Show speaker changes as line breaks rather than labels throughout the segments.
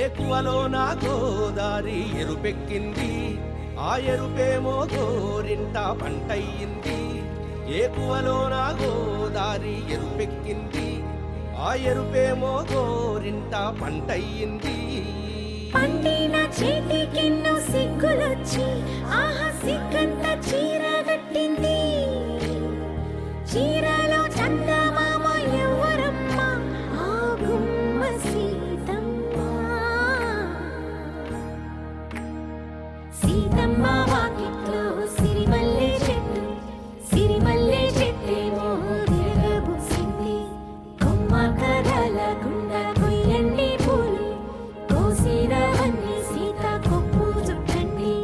ఏకువలో నా గోదారి ఎరుపెక్కింది, ఆ ఎరుపేమో గోరింట పంటయ్యింది. ఏకువలో నా గోదారి ఎరుపెక్కింది, ఆ ఎరుపేమో గోరింట పంటయ్యింది.
పండిన చేతికెన్నో సిగ్గులొచ్చి ఆహా సిగ్గంత చీర కట్టింది. చీరలో చందమామ ఎవరమ్మ, ఆ గుమ్మ సీతమ్మ. సీతమ్మ వాకిట్లో సిరిమల్లె చెట్టు, సిరిమల్లె చెట్టేమో విరగబూసింది. కొమ్మ కదలకుండా కొయ్యండి పూలు, కోసిరవన్నీ సీత కొప్పు చుట్టండి.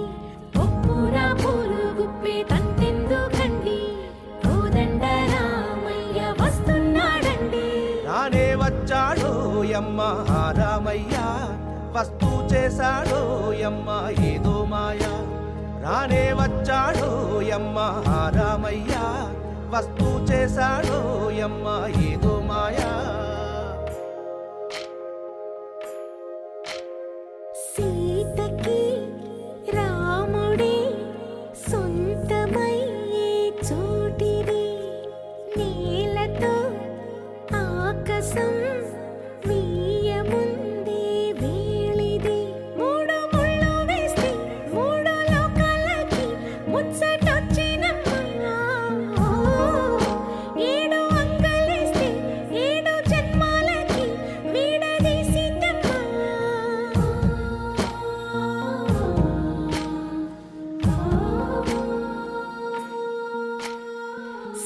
కొప్పున పూలు గుప్పే తంతెందుకండి, కోదండ రామయ్య వస్తున్నాడండి.
రానే వచ్చాడో యమ్మ రామయ్య, వస్తూ చేశాడో యమ్మ ఏదో మాయ. రానే వచ్చాడో యమ్మ రామయ్య, వస్తూ చేశాడో యమ్మ ఏదో మాయా.
సీతకి రాముడే సొంతమయ్యే చోటిది, నేలతో ఆకాశం వీయముందే వేళిది. మూడు ముళ్ళు వేస్తే మూడు లోకాలకి ముచ్చటొచ్చినమ్మా. ఏడు అంగలేస్తే ఏడు జన్మాలకి వీడదీసిందమ్మా.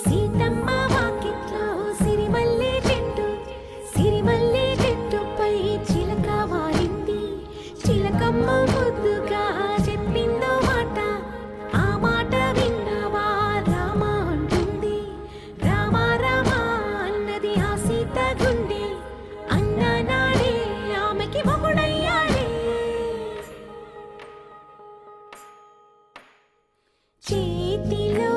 సీతమ్మ వాకిట్లో సిరిమల్లె చెట్టు, సిరిమల్లె చెట్టుపై చిలక వాలింది. చిలకమ్మ ముద్దుగా చెప్పిందో మాట, ఆ మాట విన్నవా రామ అంటుంది. రామ రామ అన్నది ఆ సీత గుండె, అన్న నాడే ఆమెకి మొగుడయ్యాడే. చేతిలో